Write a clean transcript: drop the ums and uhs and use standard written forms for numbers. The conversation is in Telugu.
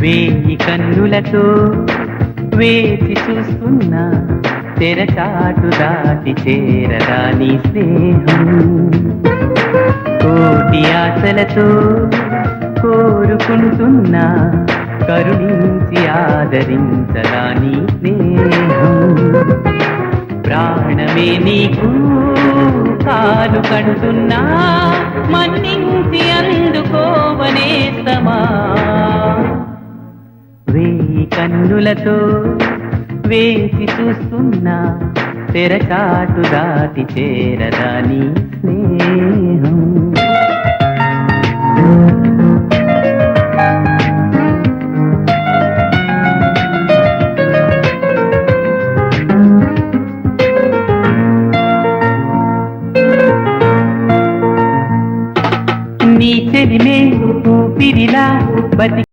వేయి కన్నులతో వేచి చూస్తున్నా తెరచాటు దాటి చేరదా నీ స్నేహం. కోటి ఆశలతో కోరుకుంటున్నా కరుణించి ఆదరించదా నీ స్నేహం. ప్రాణమే నీకు కాలు కంటున్నా మన్నించి అందుకోవనేస్తమా. వేయి కన్నులతో వేచి చూస్తున్నా తెరచాటు దాటి చేరదా నీ స్నేహం. నీ చెలిమే ఊపిరిలా బతికి